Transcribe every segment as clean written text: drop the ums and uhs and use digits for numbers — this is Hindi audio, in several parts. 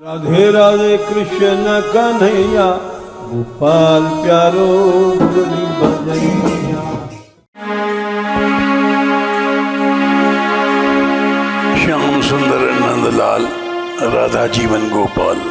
राधे राधे कृष्ण कन्हैया गोपाल प्यारो मुरली बजैया। श्याम सुंदर नंदलाल राधा जीवन गोपाल।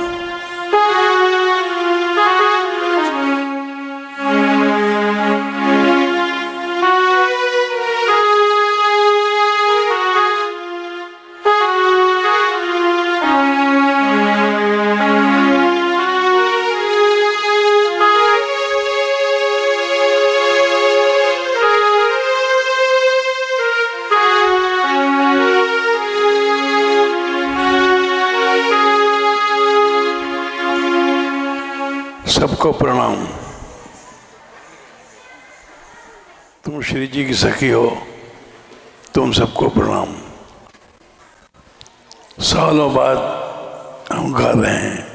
सबको प्रणाम। तुम श्री जी की सखी हो, तुम सबको प्रणाम। सालों बाद हम गा रहे हैं।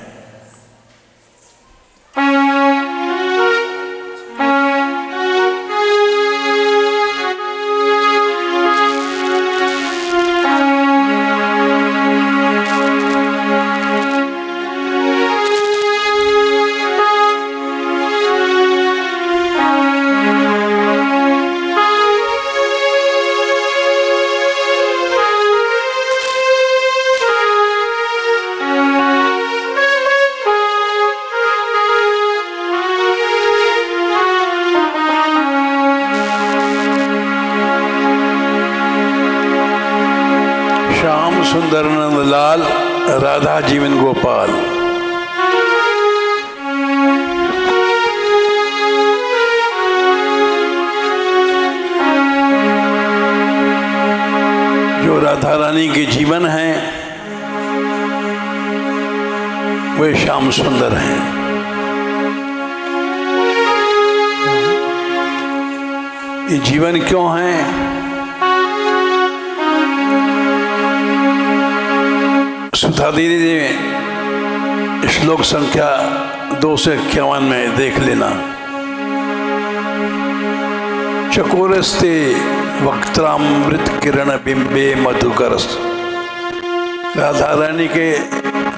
श्याम सुंदर नंदलाल राधा जीवन गोपाल। जो राधा रानी के जीवन है वे श्याम सुंदर हैं। ये जीवन क्यों है? सुधा दीदी ने श्लोक संख्या 251 में देख लेना। चकोरस्ते वक्त्रामृत किरण बिंबे मधुकरस। राधा रानी के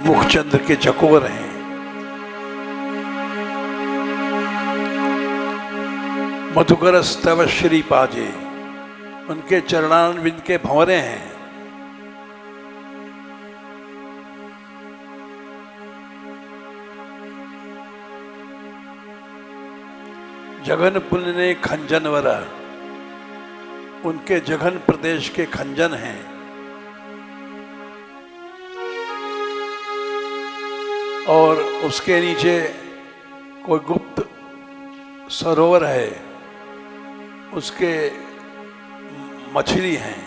मुखचंद्र के चकोर हैं। मधुकरस तव श्री पाजे, उनके चरणारविंद के भंवरे हैं। जघन पुण्य खंजन वरा, उनके जघन प्रदेश के खंजन हैं। और उसके नीचे कोई गुप्त सरोवर है, उसके मछली हैं।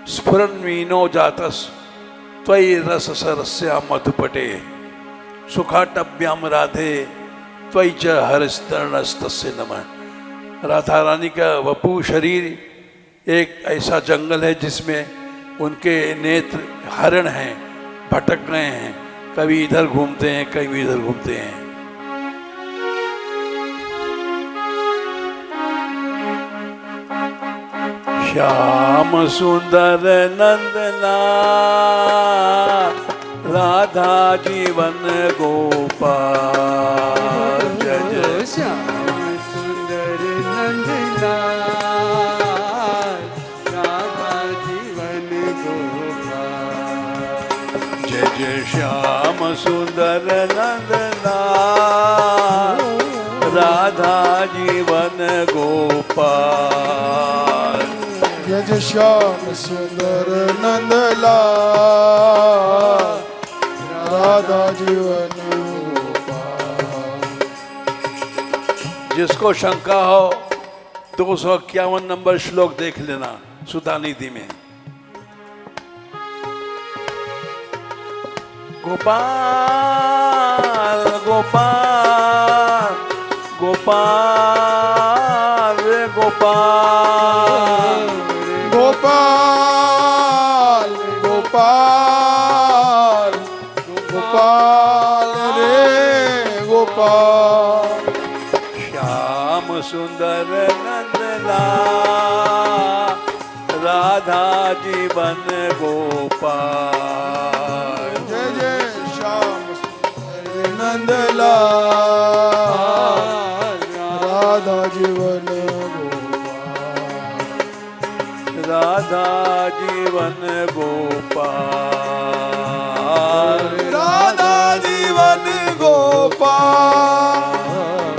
स्फुरन मीनो जातस त्वयि रस सरस्या मधुपटे, सुखाटभ्याम राधे त्वयि च हरिस्तरणस्तस्य नमः। राधा रानी का वपु शरीर एक ऐसा जंगल है जिसमें उनके नेत्र हरण हैं, भटक रहे हैं। कभी इधर घूमते हैं, कभी इधर घूमते हैं। श्याम सुंदर नंदलाल राधा जीवन गोपाल। जय जय श्याम सुंदर नंदलाल राधा जीवन गोपाल। जय जय श्याम सुंदर नंदलाल राधा जीवन गोपाल। जय जय श्याम सुंदर नंदलाल राधा जीवन गोपाल। जिसको शंका हो 251 नंबर श्लोक देख लेना सुधा निधि में। गोपाल गोपाल गोपाल रे गोपाल गोपाल गोपाल गोपाल रे गोपाल। श्याम सुंदर नंदलाल राधा जीवन गोपाल। जय जय नंदलाल राधा जीवन राधा जीवन गोपाल राधा जीवन गोपाल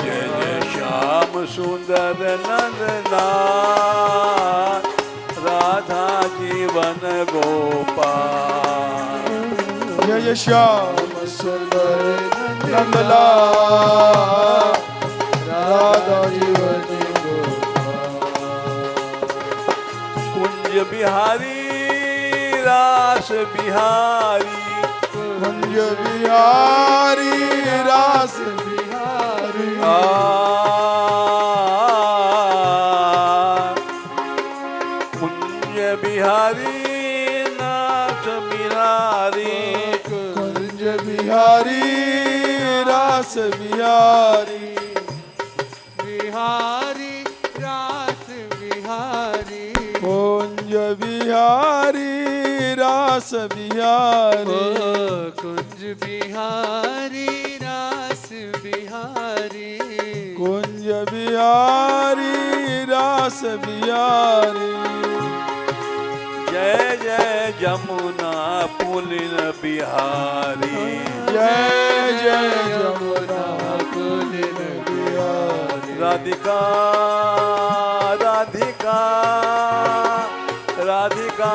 जय जय श्याम सुंदर नंदलाल राधा जीवन गोपाल जय जय श्याम सुंदर नंदलाल राधा जीवन कुंज बिहारी रास बिहारी कुंज बिहारी रास बिहारी कुंज बिहारी नाथ बिहारी कुंज बिहारी रास बिहारी बिहारी रास बिहारी कुंज बिहारी रास बिहारी कुंज बिहारी रास बिहारी कुंज बिहारी रास बिहारी जय जय जमुना पुलिन बिहारी जय जय जमुना पुलिन बिहारी राधिका राधिका राधिका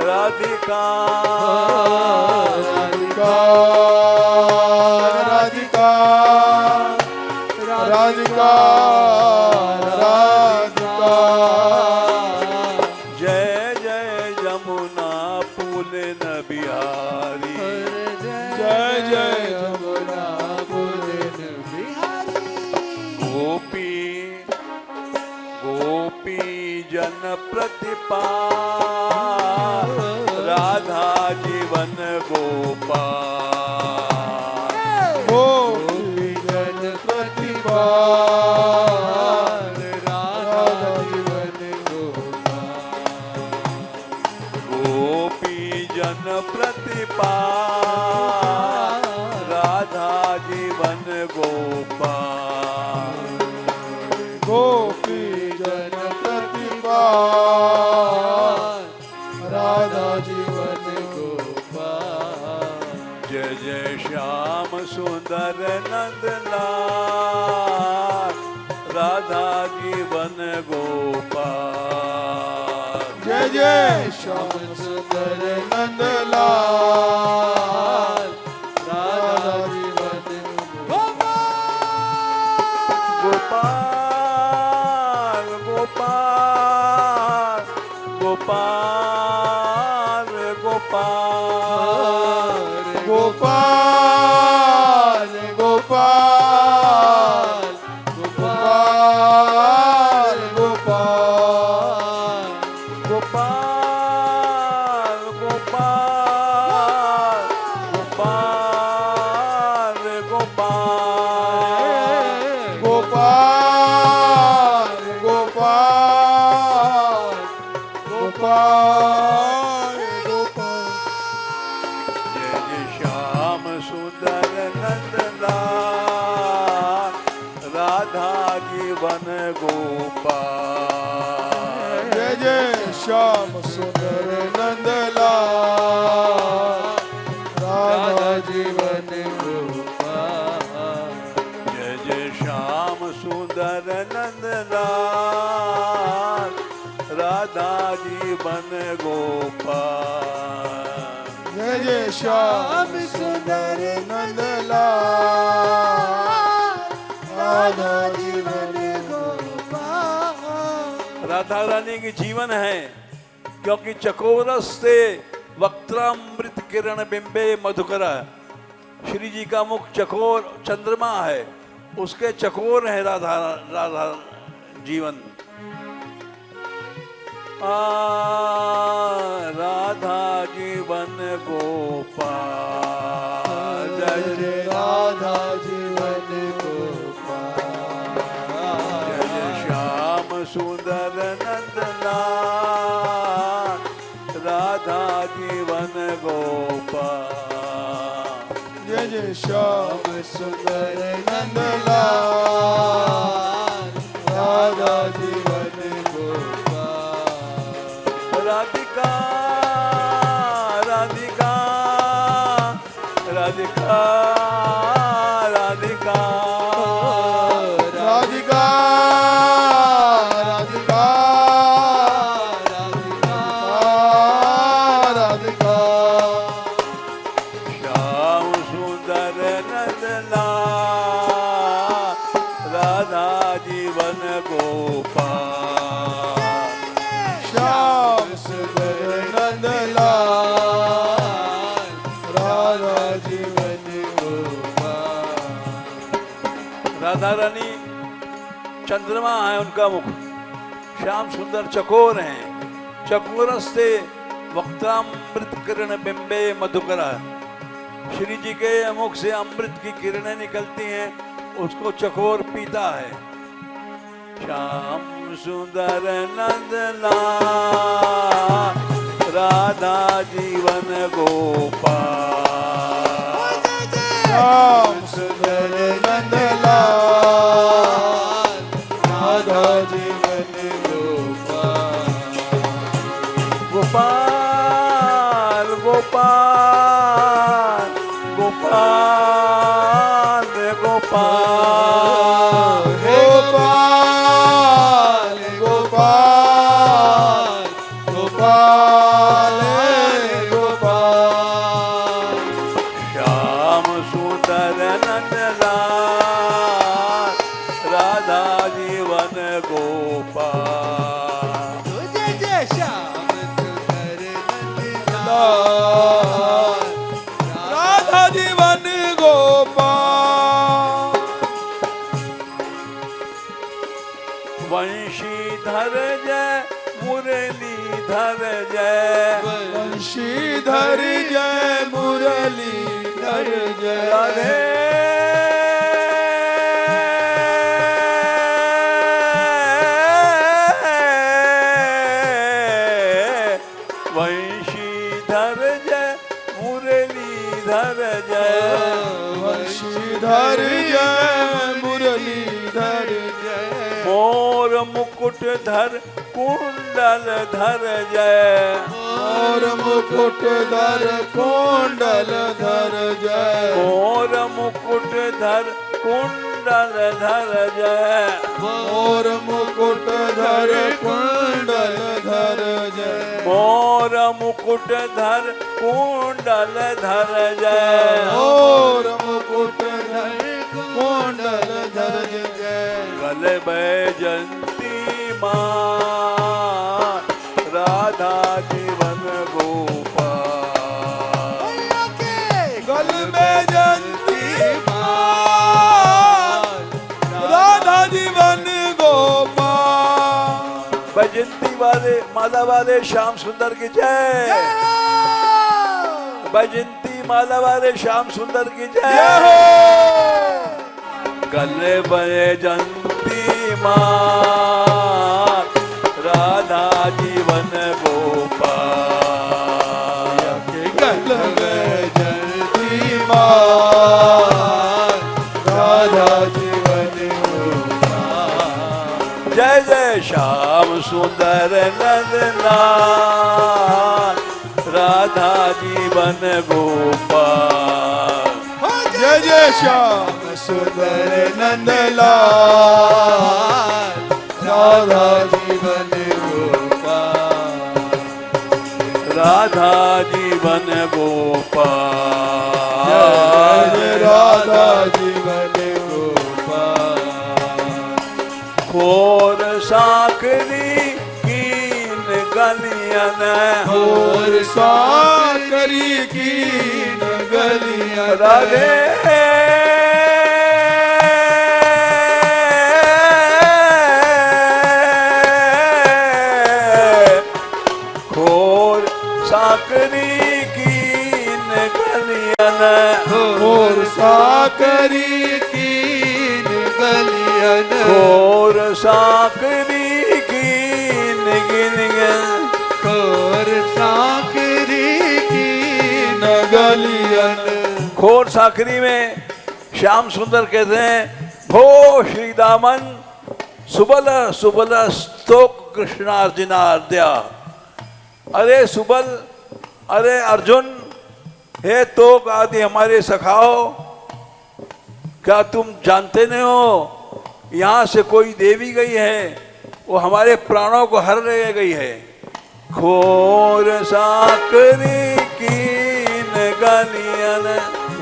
राधिका राधिका राधिका राधिका राधिका जय जय जमुना पुलिन बिहारी जय जय जमुना पुलिन बिहारी गोपी गोपी जन प्रतिपाल राधा जीवन गोपाल गोपी जन प्रतिपाल राधा जीवन गोपाल गोपी जन प्रतिपाल राधा जीवन गोपाल गोपी जन प्रतिपाल राधा जीवन गोपाल जय जय श्याम सुंदर नंदलाल राधा जीवन गोपाल जय जय श्याम सुंदर नंदलाल राधा जीवन गोपाल गोपाल गोपाल गोपाल गोपाल गोपाल गोपाल गोपाल गोपाल गोपाल गोपाल गोपाल गोपाल गोपाल गोपाल गोपाल जय जय श्याम सुंदर नंदलाल राधा जीवन गोपाल जय जय श्याम सुंदर नंदलाल राधा जीवन गोपाल जय जय श्याम सुंदर नंदलाल राधा जीवन गोपाल जय जय श्याम सुंदर नंदलाल राधा जीवन गोपाल राधा रानी की जीवन है क्योंकि चकोरस से वक्त्रामृत किरण बिंबे मधुकर श्री जी का मुख चकोर चंद्रमा है उसके चकोर है राधा राधा जीवन राधा जीवन गोपाल जय जय राधा जीवन गोपाल जय जय श्याम सुंदर नंदलाल राधा जीवन गोपाल जय जय श्याम सुंदर नंदलाल राधा जीवन गोपाल राधिका राधिका राधिका राधिका राधिका राधिका राधिका श्याम सुंदर नंदलाल राधा जीवन गोपाल श्याम सुंदर नंदलाल राधा जीवन गोपाल राधा रानी चंद्रमा है उनका मुख, श्याम सुंदर चकोर हैं, चकोरस्ते वक्त्रामृत किरण बिंबे मधुकरा। श्री जी के मुख से अमृत की किरणें निकलती हैं, उसको चकोर पीता है। श्याम सुंदर नंदलाल राधा जीवन गोपाल श्याम सुंदर नंदलाल राधा जीवन गोपाल गोपाल गोपाल गोपाल गोपाल गोपाल गोपाल गोपाल गोपाल श्याम सुंदर नंदलाल राधा जीवन गोपाल जय जय श्याम सुंदर नंदलाल राधा जीवन गोपाल वंशीधर जय मुरलीधर जय वंशीधर जय मुरलीधर जय राधे वंशीधर जय मुरलीधर जय वंशीधर जय मुरलीधर जय मोर मुकुट धर कुंडल धर जय मोर मुकुट धर कुंडल धर जय मोर मुकुट धर कुंडल धर जय मोर मुकुट धर कुंडल धर जय मोर मुकुट धर कुंडल धर जय मोर मुकुट धर कुंडल धर जय गल बैजंती मां राधा जीवन गोपाल गल में जंती मां राधा जीवन गोपाल बैजंती वाले माला वाले श्याम सुंदर की जय बैजंती माला वाले श्याम सुंदर की जय गले बैजंती मां राधा जीवन गोपाल गल में जंती मां राधा जीवन गोपाल जय जय श्याम सुंदर नंदलाल राधा जीवन गोपाल जय जय श्याम सुंदर नंदलाल राधा जीवन गोपाल राधा जीवन गोपाल जय राधा जीवन गोपाल खोर साकरी कीन गलियन और साकरी की गलियां राधे खोर साकरी कीन गलियन और साकरी की गलियां खोर साकरी कीन गिन और साकरी की गलियां खोर साकरी में श्याम सुंदर कहते हैं, भो श्री दामन सुबल सुबल स्तोक कृष्णार्जुनाद्या। अरे सुबल, अरे अर्जुन, हे तोक आदि हमारे सखाओ, क्या तुम जानते नहीं हो यहाँ से कोई देवी गई है, वो हमारे प्राणों को हर ले गई है। खोर साकरी कीन गलियन,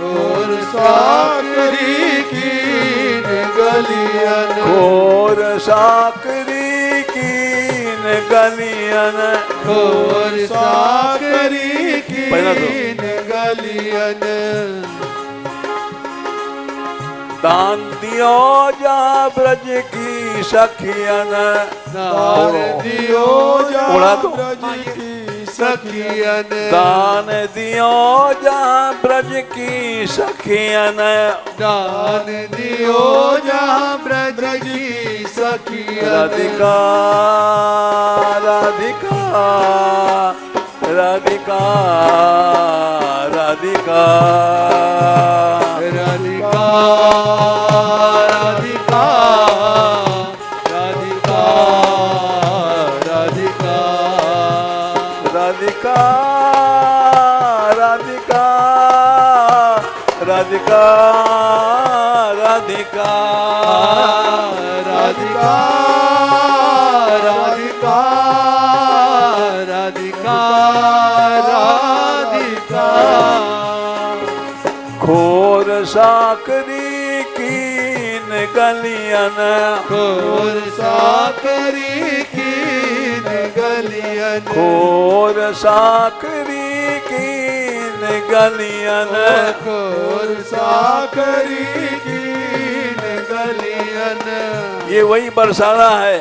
खोर साकरी कीन गलियन, खोर साकरी कीन गलियन, खोर साकरी पहला तो। कीन गलियन। दान दियो जा ब्रज की सखियन, दान दियो जा उड़ा दो। ब्रज की सखियन, दान दियो जा ब्रज की सखियन, दान दियो जा ब्रज की सखियन। राधिका राधिका राधिका राधिका राधिका राधिका राधिका राधिका राधिका राधिका राधिका राधिका राधिका राधिका राधिका राधिका। खोर साकरी कीन गलियन, खोर साकरी कीन गलियन, खोर साकरी कीन गलियन, खोर साकरी कीन गलियन। ये वही बरसाना है,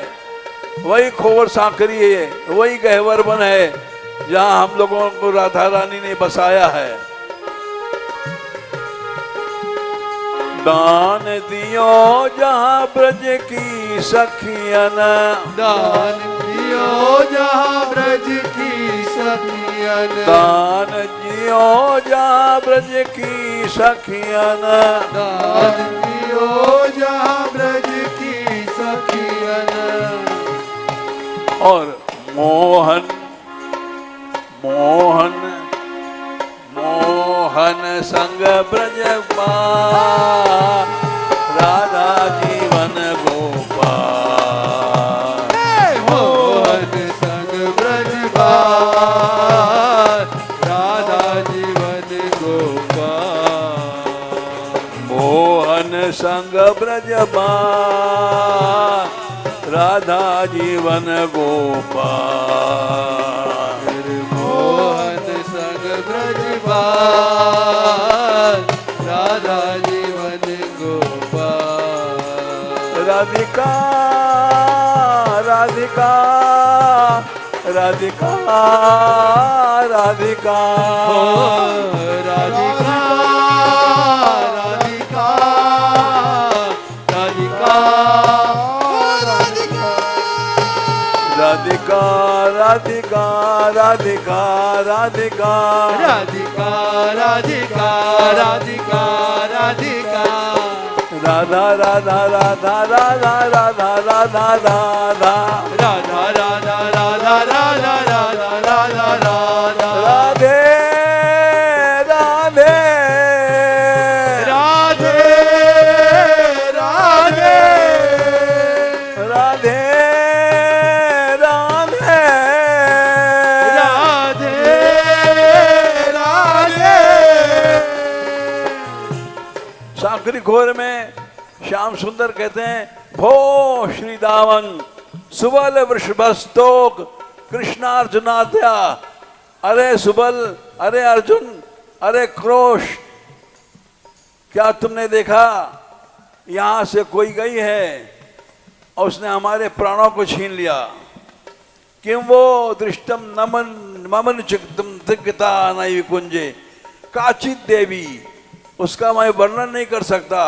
वही खोर साकरी है, वही गहवर वन है जहाँ हम लोगों को राधा रानी ने बसाया है। दान दियो जहाँ ब्रज की सखियन, दान दियो जहाँ ब्रज की सखियन, दान दियो जहाँ ब्रज की सखियन, दान दियो जहाँ ब्रज की सखियन। और मोहन मोहन मोहन संग ब्रज राधा जीवन गोपाल, मोहन संग ब्रज राधा जीवन गोपाल, मोहन संग ब्रज राधा जीवन गोपाल, मोहन संग ब्रज राधा जीवन गोपाल। राधिका राधिका राधिका राधिका राधिका राधिका राधिका राधिका राधिका राधिका राधिका राधिका राधिका राधिका राधिका राधा राधा राधा राधा राधा राधा राधा राधा राधा राधा राधा राधा राधा राधा राधे राधे राधे राधे राधे राधे राधे राधे। साकरी घोर में श्याम सुंदर कहते हैं, भो श्री दामन सुबल वृषभस्तोक कृष्णार्जुनाद्या। अरे सुबल, अरे अर्जुन, अरे क्रोश, क्या तुमने देखा यहाँ से कोई गई है और उसने हमारे प्राणों को छीन लिया। किम वो दृष्टम नमन ममन चित्तम दिग्गता नई कुंजे, काचित देवी, उसका मैं वर्णन नहीं कर सकता।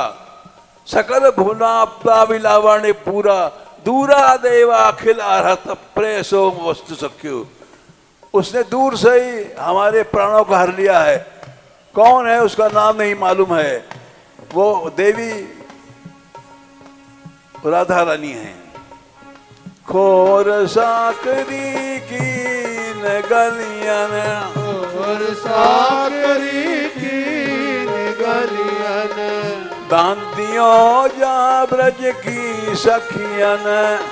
सकल भुवनाप्ताविलावण्य पूरा दूरा देवा अखिल अर्हत प्रेसो वस्तु सख्यु। उसने दूर से ही हमारे प्राणों को हर लिया है। कौन है उसका नाम नहीं मालूम है। वो देवी राधा रानी है। खोर साकरी की गलियन, और साकरी की गलियन, दांतियों जा ब्रज की सखियन,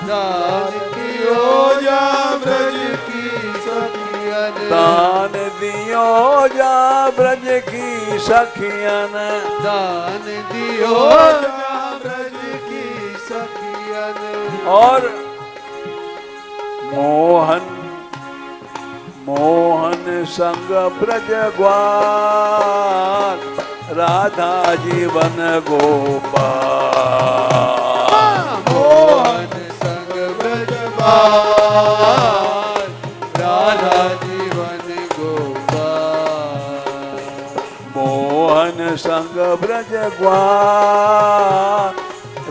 दान कियो जा ब्रज की सखियन, दान दियो जा ब्रज की सखियन, दान दियो जा ब्रज की सखियन। और मोहन मोहन संग ब्रज ग्वाल, राधा जीवन गोपाल। मोहन संग ब्रज ग्वाल, राधा जीवन गोपाल। मोहन संग ब्रज ग्वाल,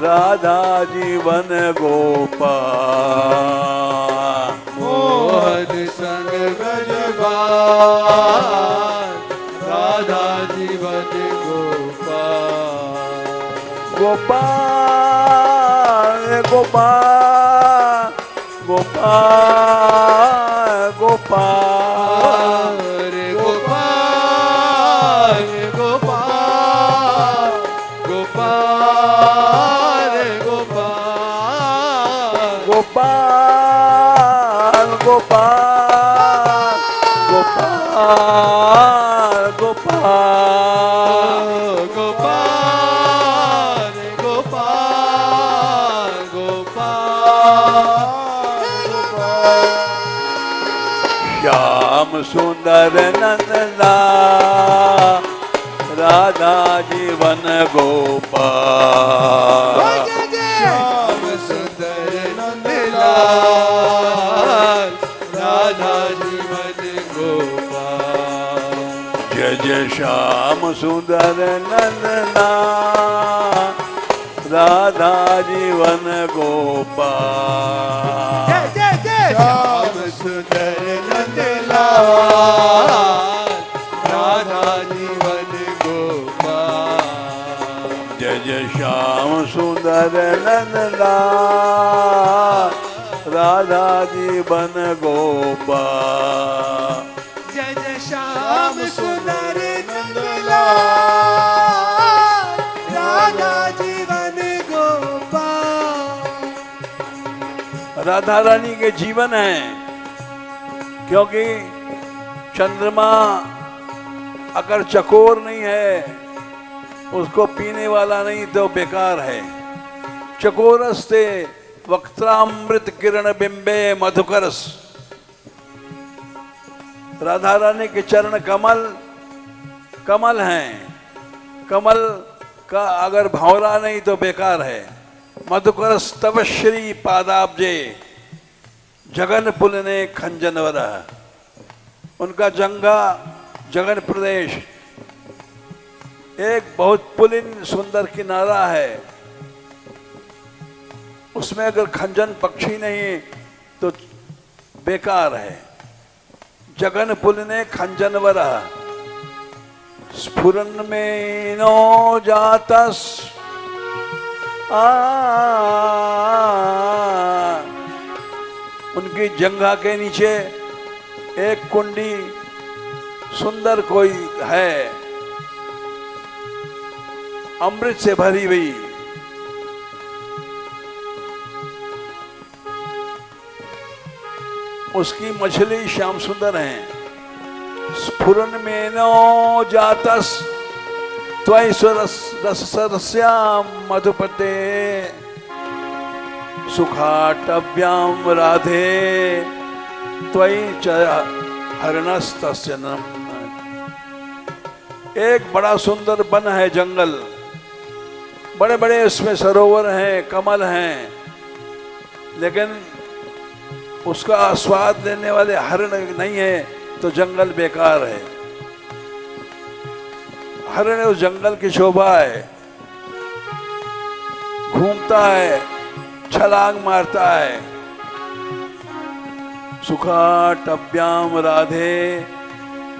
राधा जीवन गोपाल। मोहन संग ब्रज ग्वाल, राधा जीवन गोपाल। गोपाल गोपाल गोपाल गोपाल रे गोपाल गोपाल गोपाल रे गोपाल गोपाल गोपाल गोपाल गोपाल गोपाल गोपाल गोपाल। श्याम सुंदर नंदलाल, राधा जीवन गोपाल। श्याम सुंदर नंदलाल, राधा जीवन गोपाल। जय जय श्याम सुंदर नंदलाल, राधा जीवन गोपाल। श्याम सुंदर नंदलाल, राधा जीवन गोपाल। जय जय श्याम सुंदर नंदलाल, राधा जीवन गोपाल। जय जय श्याम सुंदर नंदलाल, राधा जीवन गोपाल। राधा रानी के जीवन है, क्योंकि चंद्रमा अगर चकोर नहीं है, उसको पीने वाला नहीं तो बेकार है। चकोरस्ते वक्त्रामृत किरण बिंबे मधुकरस। राधा रानी के चरण कमल कमल हैं। कमल का अगर भंवरा नहीं तो बेकार है। मधुकरस तव श्री पादाब्जे, जगन पुलने खंजनवर। उनका जंगा जगन प्रदेश एक बहुत पुलिन सुंदर किनारा है। उसमें अगर खंजन पक्षी नहीं तो बेकार है। जगन पुलने खंजनवर, स्फुरन में नो जातस उनकी जंघा के नीचे एक कुंडी सुंदर कोई है, अमृत से भरी हुई। उसकी मछली श्याम सुंदर है। स्फुरन में नो जातस त्वयि रसस्याम मधुपते, सुखाटव्याम राधे त्वयि च हरणस्तस्य नम। एक बड़ा सुंदर वन है, जंगल, बड़े बड़े इसमें सरोवर हैं, कमल हैं, लेकिन उसका स्वाद लेने वाले हरण नहीं है तो जंगल बेकार है। हरण उस जंगल की शोभा है, घूमता है, छलांग मारता है। सुखाटव्याम राधे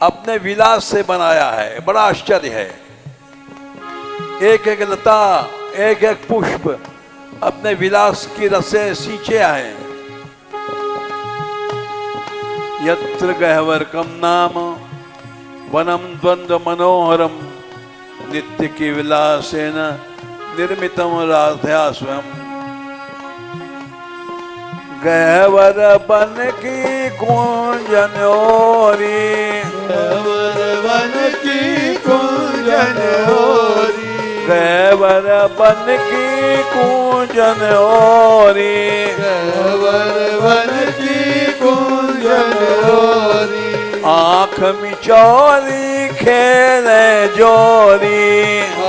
अपने विलास से बनाया है। बड़ा आश्चर्य है। एक एक लता, एक एक पुष्प अपने विलास की रस से सींचे हैं। यत्र गहवर्कम नाम वनम द्वंद्व मनोहरम नित्य की विलासेन निर्मितम राध्या स्वयं। गहवर बन की कुंजन ओरी, गहवर बन की कुंजन ओरी, गहवर बन की कुंजन ओरी, गहवर बन की कुंजन ओरी, आँख मिचौली खेले जोरी,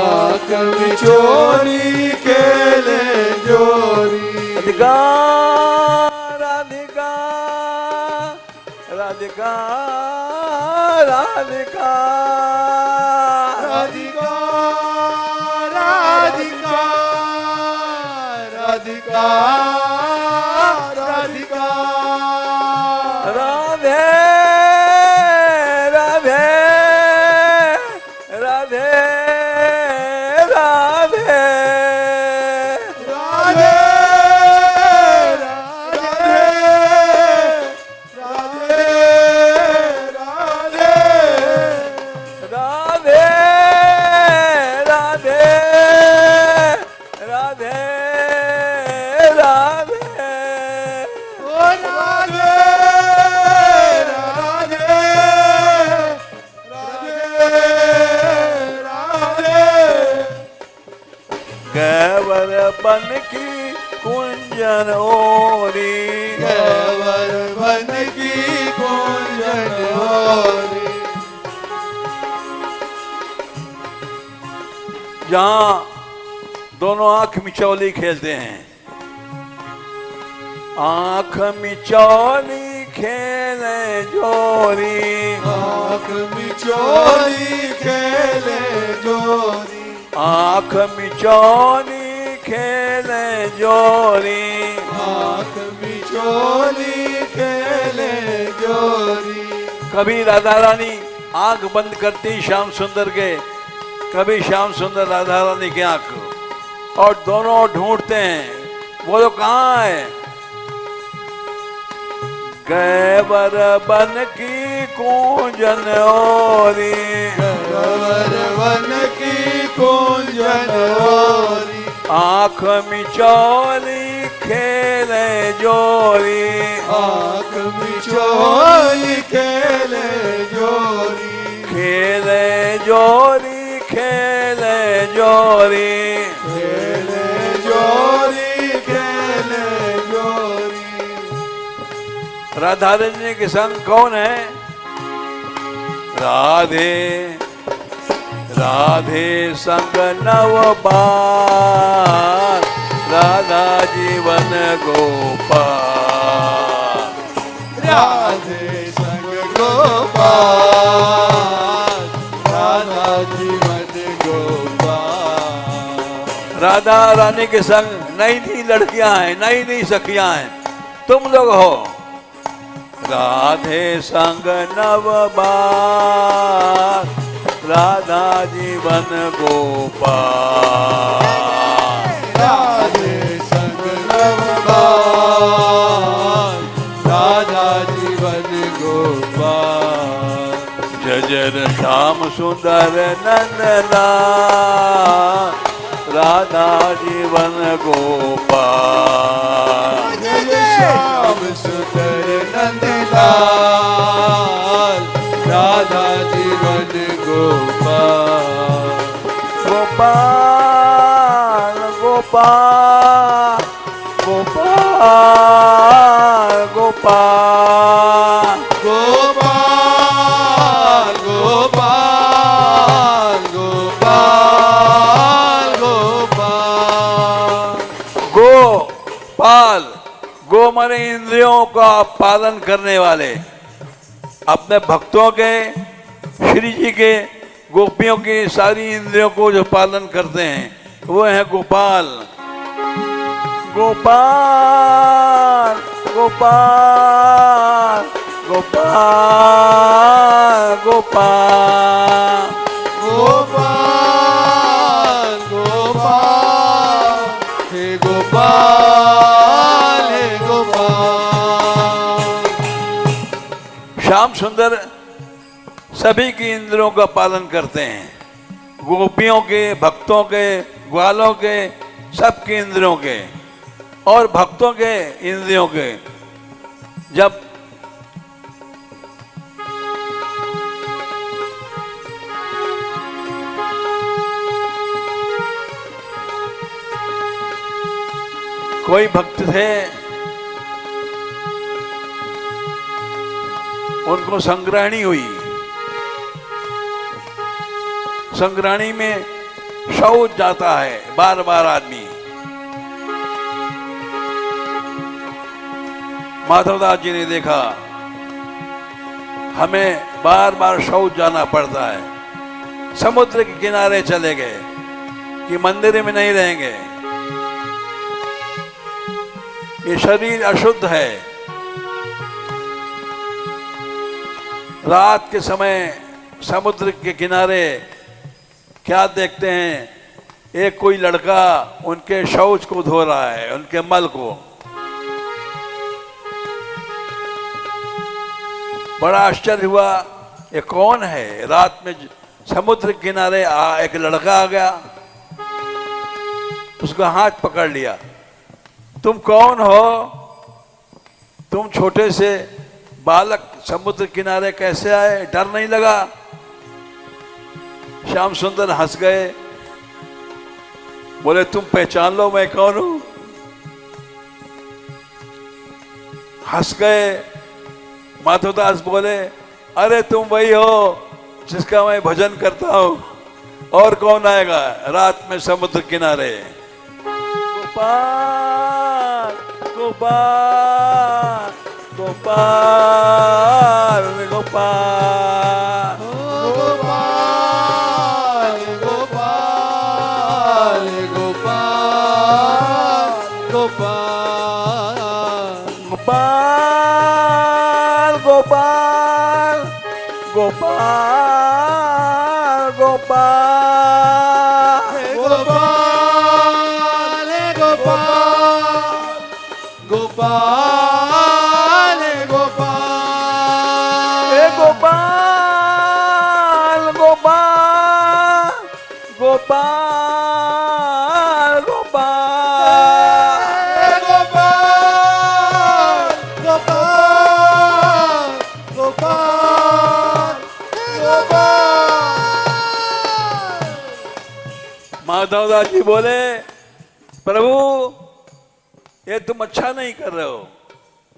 आँख मिचौली खेले जोरी, राधिका राधिका राधिका राधिका राधिका राधिका राधिका राधिका राधे राधे राधे राधे राधे बन की कुंजन ओरी, गहवर बन की कुंजन ओरी। जहां दोनों आंख मिचौली खेलते हैं। आंख मिचौली खेले जोरी, आँख मिचौली खेले जोरी, आंख मिचौली खेले जोरी, आँख मिचौली खेले जोरी। कभी राधा रानी आंख बंद करती श्याम सुंदर के, कभी श्याम सुंदर राधा रानी की आंख, और दोनों ढूंढते हैं वो लोग कहाँ है। गहवर बन की कुंजन ओरी, गहवर बन की कुंजन ओरी, आंख मिचौली खेले जोरी, आँख मिचौली खेले जोरी, खेले जोरी खेले जोरी। खेले जोरी खेले जोरी। राधा रानी के संग कौन है? राधे राधे संग नव बार, राधा जीवन गोपाल, राधे संग गोपाल, राधा जीवन गोपाल। राधा रानी के संग नई नई लड़कियां हैं, नई नई सखियां हैं, तुम लोग हो। राधे संग नव बार, राधा जीवन गोपाल, राधे संग नव बार, राधा जीवन गोपाल। जजर श्याम सुंदर नंदलाल, राधा जीवन गोपाल, जय श्याम सुंदर नंदलाल, राधा जीवन गोपाल। गोपाल गोपाल गोपाल गोपाल गोपाल गोपाल गोपाल गोपाल। गोपाल, गो माने इंद्रियों का पालन करने वाले, अपने भक्तों के, श्री जी के, गोपियों की सारी इंद्रियों को जो पालन करते हैं वो है गोपाल। गोपाल गोपाल गोपाल गोपाल गोपाल गोपाल हे गोपाल हे गोपाल। श्याम सुंदर सभी की इंद्रियों का पालन करते हैं, गोपियों के, भक्तों के, ग्वालों के, सबके इंद्रियों के और भक्तों के इंद्रियों के। जब कोई भक्त थे, उनको संग्रहणी हुई, संग्रहणी में शौच जाता है बार बार आदमी। माधवदास जी ने देखा हमें बार बार शौच जाना पड़ता है, समुद्र के किनारे चले गए कि मंदिर में नहीं रहेंगे, ये शरीर अशुद्ध है। रात के समय समुद्र के किनारे क्या देखते हैं, एक कोई लड़का उनके शौच को धो रहा है, उनके मल को। बड़ा आश्चर्य हुआ, ये कौन है? रात में समुद्र के किनारे एक लड़का आ गया, उसका हाथ पकड़ लिया। तुम कौन हो? तुम छोटे से बालक समुद्र किनारे कैसे आए? डर नहीं लगा? श्याम सुंदर हंस गए, बोले तुम पहचान लो मैं कौन हूं। हंस गए। माधवदास बोले, अरे तुम वही हो जिसका मैं भजन करता हूं, और कौन आएगा रात में समुद्र किनारे। गोपाल गोपाल गोपाल गोपाल गोपाल गोपाल गोपाल गोपाल गोपाल गोपाल गोपाल गोपाल गोपाल गोपाल गोपाल गोपाल गोपाल गोपाल माधवदास जी बोले, प्रभु ये तुम अच्छा नहीं कर रहे हो,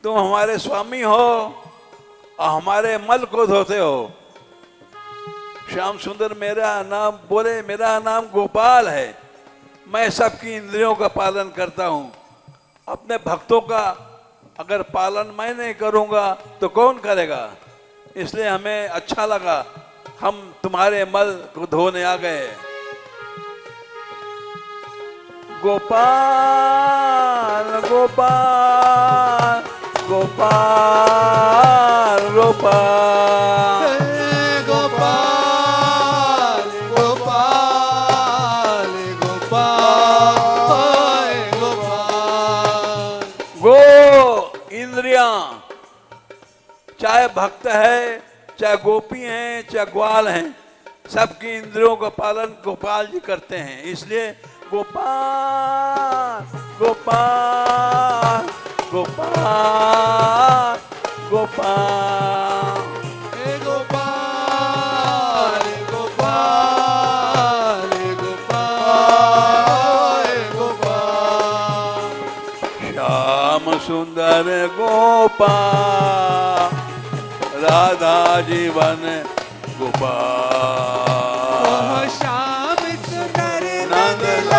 तुम हमारे स्वामी हो और हमारे मल को धोते हो। श्याम सुंदर मेरा नाम बोले, मेरा नाम गोपाल है, मैं सबकी इंद्रियों का पालन करता हूं, अपने भक्तों का अगर पालन मैं नहीं करूंगा तो कौन करेगा? इसलिए हमें अच्छा लगा, हम तुम्हारे मल को धोने आ गए। गोपाल गोपाल गोपाल गोपाल गोपाल गोपाल गोपाल गोपाल। गो इंद्रियां, चाहे भक्त है, चाहे गोपी हैं, चाहे ग्वाल हैं, सबकी इंद्रियों का पालन गोपाल जी करते हैं। इसलिए गोपाल गोपाल गोपाल गोपाल गोपाल गोपाल गोपाल गोपाल। श्याम सुंदर गोपाल, राधा जीवन गोपाल। श्याम सुंदर नंदलाल,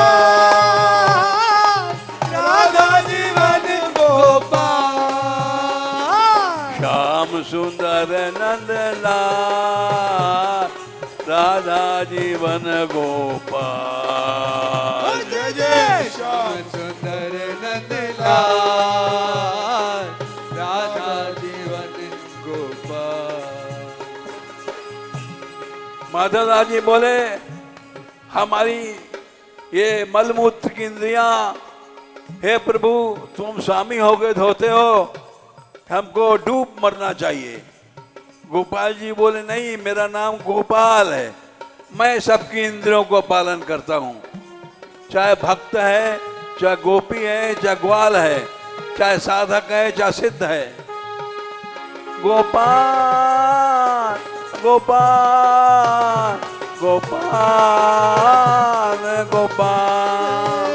राधा जीवन गोपाल। श्याम सुंदर नंदलाल, राधा जीवन गोपाल। जय जय श्याम सुंदर नंदलाल, राधा जीवन गोपाल। माधवदास जी बोले हमारी ये मलमूत्र की इंद्रियां, हे प्रभु तुम स्वामी हो गए धोते हो, हमको डूब मरना चाहिए। गोपाल जी बोले नहीं, मेरा नाम गोपाल है, मैं सबकी इंद्रियों को पालन करता हूँ, चाहे भक्त है, चाहे गोपी है, चाहे ग्वाल है, चाहे साधक है, चाहे सिद्ध है। गोपाल गोपाल गोपाल गोपाल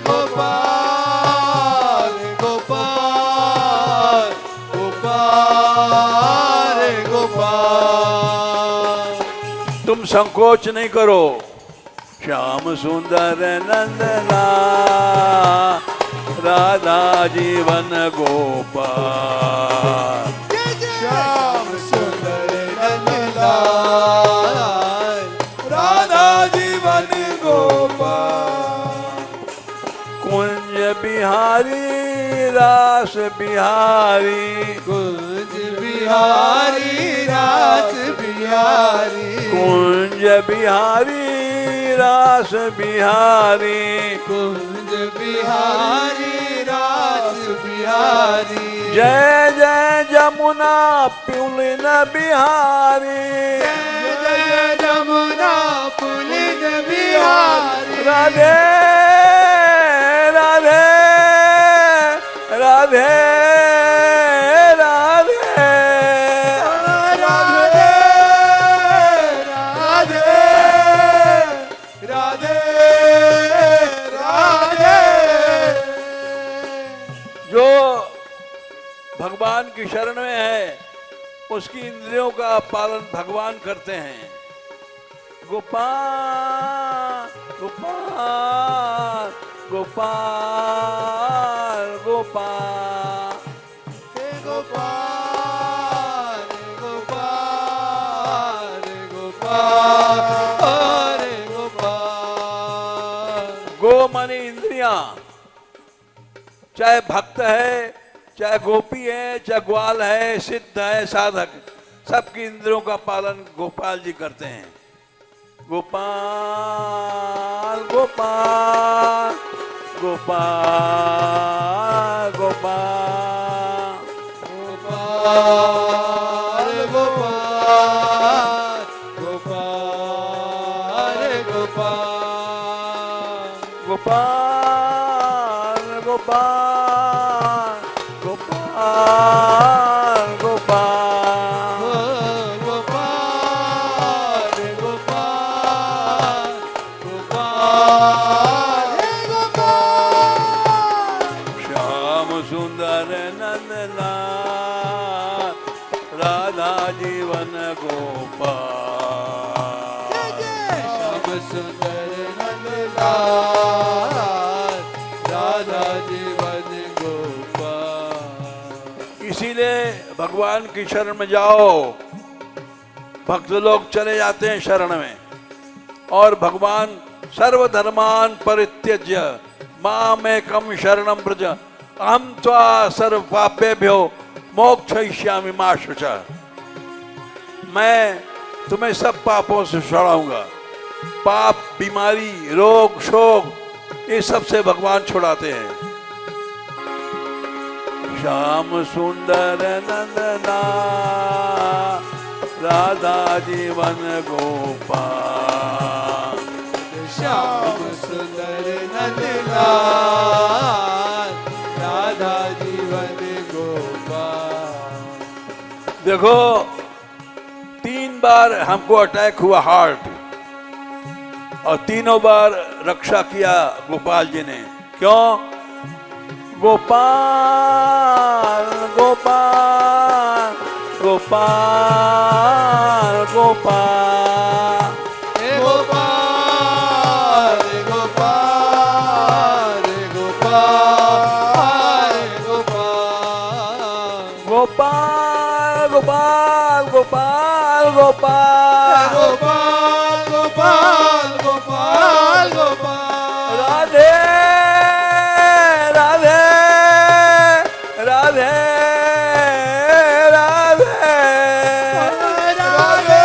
गोपाल गोपाल गोपाल गोपाल। तुम संकोच नहीं करो। श्याम सुंदर नंदलाल राधा जीवन गोपाल। श्याम सुंदर नंदलाल राधा जीवन गोपाल। कुंज बिहारी रास बिहारी, कुंज बिहारी रास बिहारी, कुंज बिहारी रास बिहारी, कुंज बिहारी रास बिहारी। जय जय जमुना पुलिन बिहारी, जय जमुना पुलिन बिहारी। राधे राधे राधे राधे राधे राधे राधे राधे। जो भगवान की शरण में है उसकी इंद्रियों का पालन भगवान करते हैं। गोपाल गोपाल गोपाल गोपाल हे गोपाल गोपाल गोपाल गोपाल। गो माने इंद्रियां, चाहे भक्त है, चाहे गोपी है, चाहे ग्वाल है, सिद्ध है, साधक, सबकी इंद्रियों का पालन गोपाल जी करते हैं। गोपाल गोपाल गोपाल गोपाल गोपाल गोपाल गोपाल गोपाल। गोपाल गोपाल गोपाल गोपाल गोपाल गोपाल गोपाल गोपाल। श्याम सुंदर नंदलाल राधा जीवन गोपाल। श्याम सुंदर नंदलाल राधा जीवन गोपाल। इसीलिए भगवान की शरण में जाओ। भक्त लोग चले जाते हैं शरण में और भगवान सर्वधर्मान परित्यज्य मामेकं शरणं व्रज अहं त्वा सर्व पापेभ्यो मोक्षयिष्यामि मा शुचः। मैं तुम्हें सब पापों से छुड़ाऊंगा। पाप, बीमारी, रोग, शोक, ये सब से भगवान छुड़ाते हैं। श्याम सुंदर नंदलाल राधा जीवन गोपाल। श्याम सुंदर नंदलाल राधा जीवन गोपाल। देखो 3 बार हमको अटैक हुआ हार्ट, और तीनों बार रक्षा किया गोपाल जी ने। क्यों? गोपाल गोपाल गोपाल गोपाल हे गोपाल गोपाल गोपाल गोपाल गोपाल गोपाल गोपाल गोपाल गोपाल गोपाल गोपाल गोपाल। राधे राधे राधे राधे राधे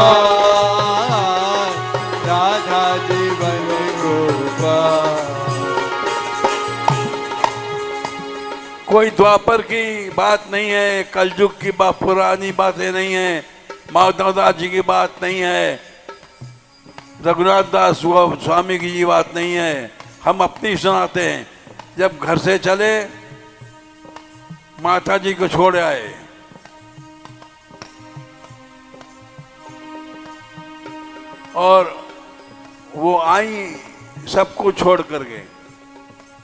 गोपाल, राधा जीवन गोपाल। कोई द्वापर की बात नहीं है, कलयुग की बात, पुरानी बातें नहीं है, माधव दास जी की बात नहीं है, रघुनाथ दास स्वामी की ये बात नहीं है, हम अपनी सुनाते हैं। जब घर से चले माता जी को छोड़ आए, और वो आई सबको छोड़ करके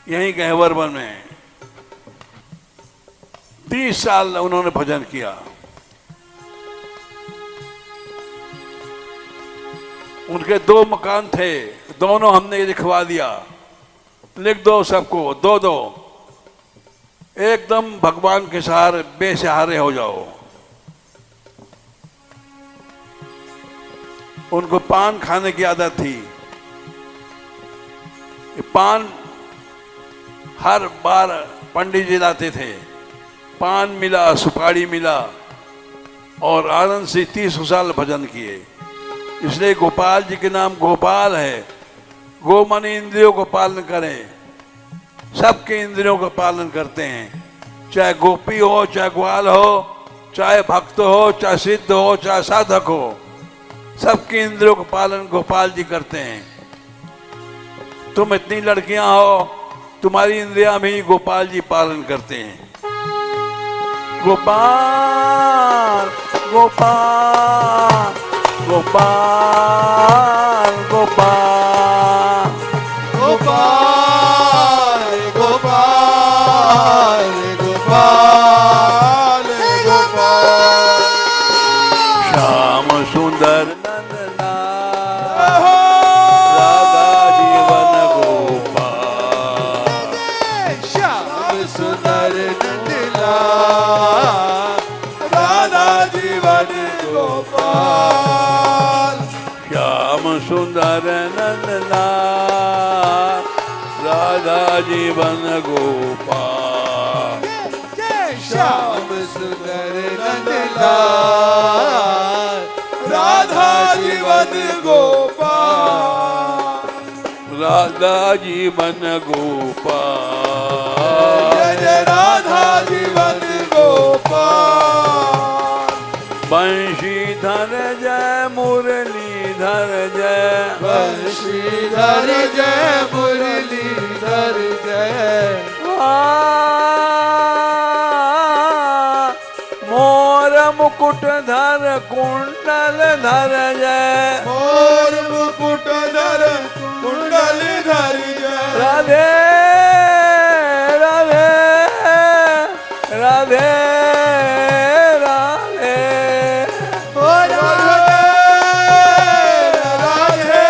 यहीं गहवर वन में 30 साल उन्होंने भजन किया। उनके 2 मकान थे, दोनों हमने लिखवा दिया, लिख दो सबको, 2-2, एकदम भगवान के सहारे बेसहारे हो जाओ। उनको पान खाने की आदत थी, पान हर बार पंडित जी लाते थे, पान मिला, सुपारी मिला, और आनंद से 30 साल भजन किए। इसलिए गोपाल जी के नाम गोपाल है। गो माने इंद्रियों को पालन करें, सबके इंद्रियों का पालन करते हैं, चाहे गोपी हो, चाहे ग्वाल हो, चाहे भक्त हो, चाहे सिद्ध हो, चाहे साधक हो, सबके इंद्रियों का पालन गोपाल जी करते हैं। तुम इतनी लड़कियां हो, तुम्हारी इंद्रियां भी गोपाल जी पालन करते हैं। गोपाल गोपाल गोपाल गोपाल गोपाल गोपाल गोपाल गोपाल। श्याम सुंदर नंदलाल, राधा जीवन गोपाल। श्याम सुंदर नंदलाल, राधा जीवन गोपाल। श्याम सुंदर नंदलाल, राधा जीवन गोपाल। श्याम सुंदर नंदलाल, राधा जीवन गोपाल। राधा जीवन गोपाल। जय जय राधा जीवन गोपाल। बंशीधर जय मुरलीधर जय, बंशीधर जय मुरलीधर जय। मोर मुकुट धर कुंडल धर जय, मोर मुकुट धर कुंडल धर जय। राधे राधे राधे राधे। ओ राधे राधे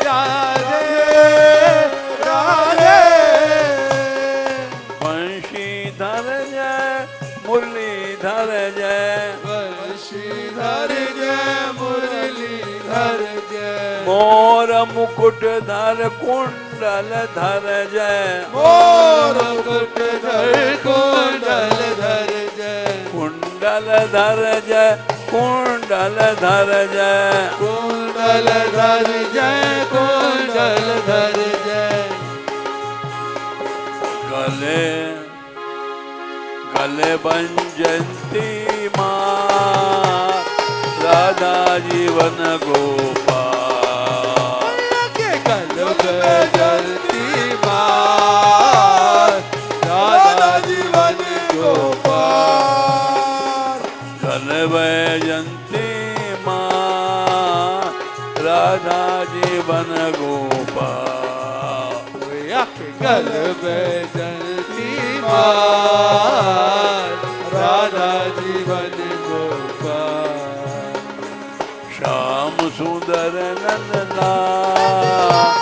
राधे राधे। बंशीधर जय मुरलीधर जय, बंशीधर जय मुरलीधर जय। मोर मुकुट धर कुंडल धर जय, मोर मुकुट धर कुंडल धर जय। कुंडल धर जय, कुंडल धर जय, कुंडल धर जय, कुंडल धर जय। गले गले बंजंती माँ, राधा जीवन गोपाल। कल जलती माँ, राधा जीवन गोपाल। गले बंजंती माँ, राधा जीवन गोपाल। कल जलती माँ, राधा जीवन गोपाल। श्याम सुंदर नंदलाल,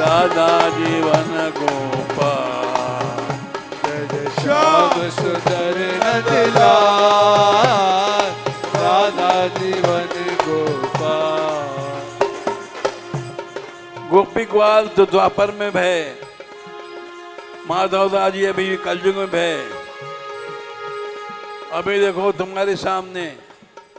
राधा जीवन गोपाल। श्याम सुंदर नंदलाल, राधा जीवन गोपाल। गोपी ग्वाल तो द्वापर में भय, माधव दास जी अभी कलयुग में भय। अभी देखो तुम्हारे सामने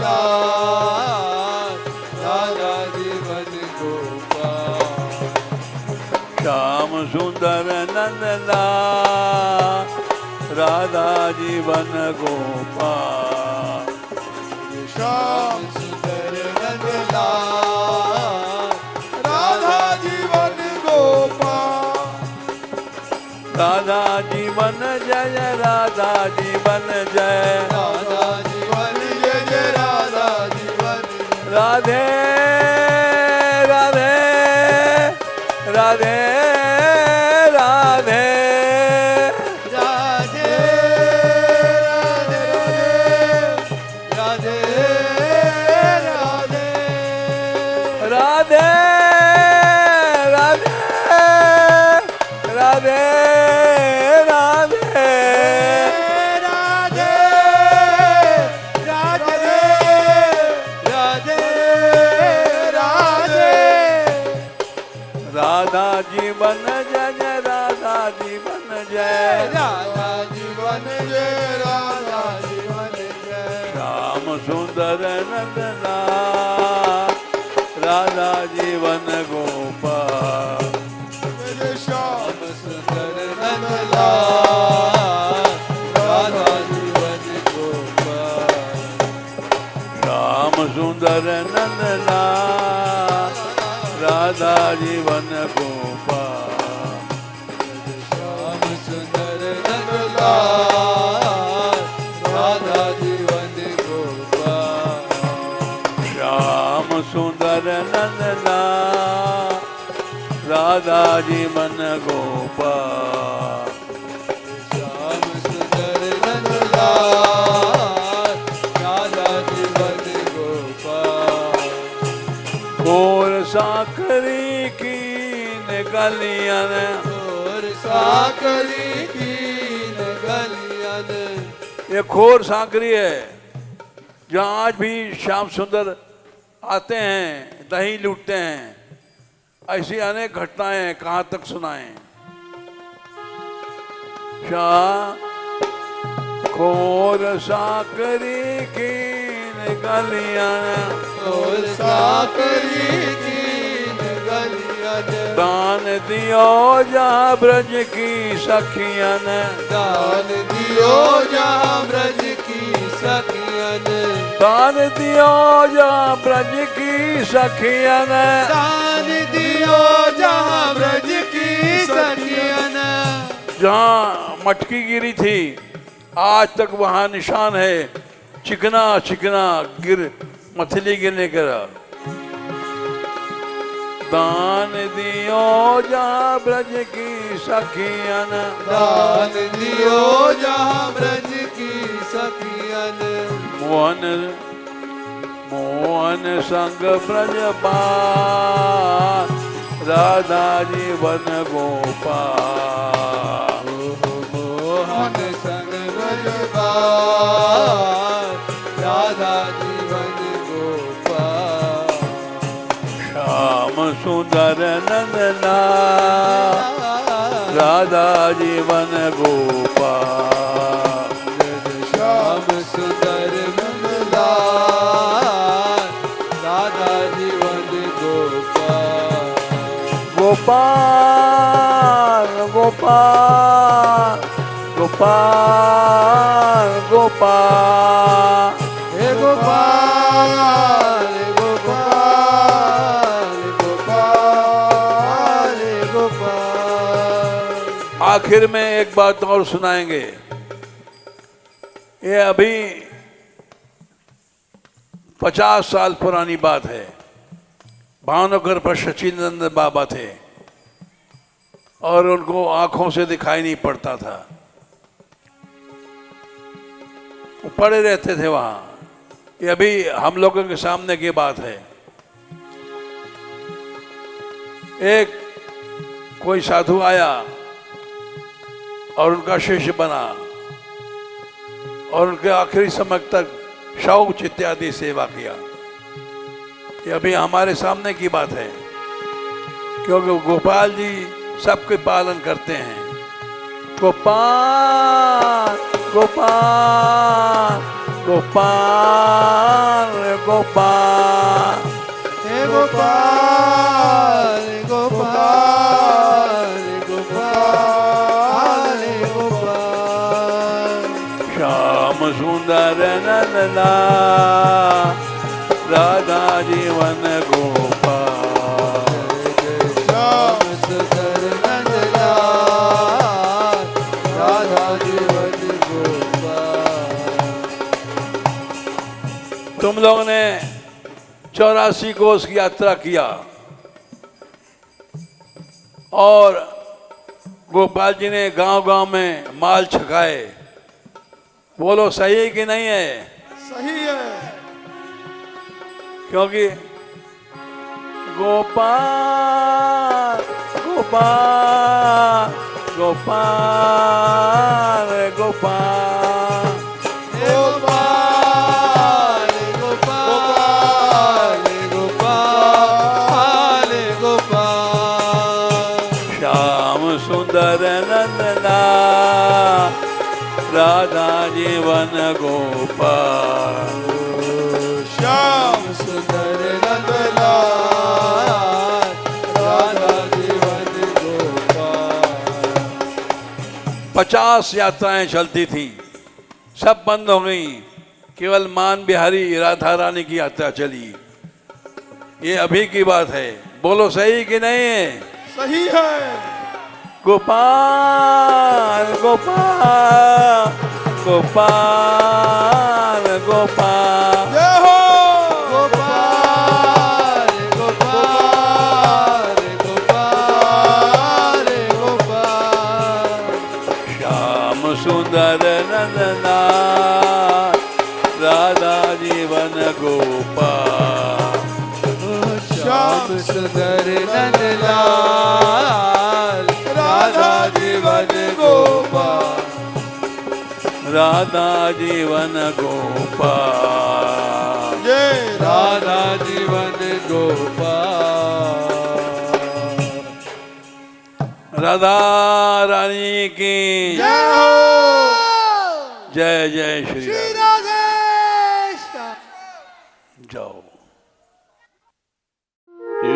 लाल राधा जीवन गोपाल श्याम सुंदर नंद लाल राधा जीवन गोपाल श्याम सुंदर नंद लाल राधा जीवन गोपाल राधा जीवन जय राधा जीवन जय राधा जीवन जय जय राधा जीवन राधे राधे राधे राधे राधे राधे राधे राधे राधे राधे राधे राधे राधे राधे राधे राधा जीवन जय राधा जीवन जय राधा जीवन जय राधा जीवन जय श्याम सुंदर नंदना राधा जीवन गोपाल श्याम सुंदर नंदलाल राधा जीवन गोपाल श्याम सुंदर नंदना राधा जीवन गोपाल श्याम सुंदर नंदलाल राधा जीवन गोपाल श्याम सुंदर नंदना राधा जीवन गोपाल श्याम सुंदर नंदलाल राधा जीवन गोपाल और साकरी की गलियां और साकरी की गलियां ये खोर सांकरी है जहाँ आज भी श्याम सुंदर आते हैं दही लूटते हैं। ऐसी अनेक घटनाएं हैं, कहाँ तक सुनाएं। खोर साकरी की गलियां और साकरी की गलियां दान दियो जहाँ ब्रज की सखियन दान दियो जहाँ ब्रज की सखियन दान दियो जहाँ ब्रज की सखियन दान दियो जहाँ ब्रज की सखियन जहाँ मटकी गिरी थी आज तक वहाँ निशान है, चिकना चिकना गिर मछली गिरने का। दान दियो जहाँ ब्रज की सखियन दान दियो जहाँ ब्रज की सखियन मोहन मोहन संग ब्रज पाल राधा जीवन गोपाल मोहन संग ब्रज पाल राधा जीवन गोपाल श्याम सुंदर नंदना राधा जीवन गोपाल श्याम सुंदर नंदलाल राधा जीवन गोपाल गोपाल गोपाल गोपाल गोपाल हे गोपाल गोपाल गोपाल गोपाल। आखिर में एक बात और सुनाएंगे। ये अभी 50 साल पुरानी बात है। भावनगर पर सचिनंद बाबा थे और उनको आंखों से दिखाई नहीं पड़ता था, वो पड़े रहते थे वहां। ये अभी हम लोगों के सामने की बात है। एक कोई साधु आया और उनका शिष्य बना और उनके आखिरी समय तक शौच इत्यादि सेवा किया। ये अभी हमारे सामने की बात है, क्योंकि गोपाल जी सबके पालन करते हैं। गोपाल गोपाल गोपाल गोपाल हे गोपाल गोपाल गोपाल गोपाल श्याम सुंदर नंदना राधा जीवन गोपाल श्याम सुंदर नंदलाल राधा जीवन गोपाल। तुम लोग ने 84 कोस की यात्रा किया और गोपाल जी ने गांव-गांव में माल छकाए। बोलो सही कि नहीं है? सही है। क्योंकि गोपाल गोपाल गोपाल गोपाल गोपाल गोपाल गोपाल गोपाल श्याम सुंदर नंदना राधा जीवन गोपाल श्याम सुंदर नंदलाल राधा जीवन गोपाल। 50 यात्राएं चलती थी, सब बंद हो गई, केवल मान बिहारी राधा रानी की यात्रा चली। ये अभी की बात है, बोलो सही कि नहीं है? सही है। गोपाल गोपाल गोपाल गोपाल जय हो गोपाल गोपाल गोपाल गोपाल श्याम सुंदर नंदना राधा जीवन गोपाल श्याम सुंदर नंदलाल राधा जीवन गोपाल राधा जीवन गोपाल जय राधा जीवन गोपाल। राधा रानी की जय हो जय जय श्री श्री राम। राधे जाओ। ये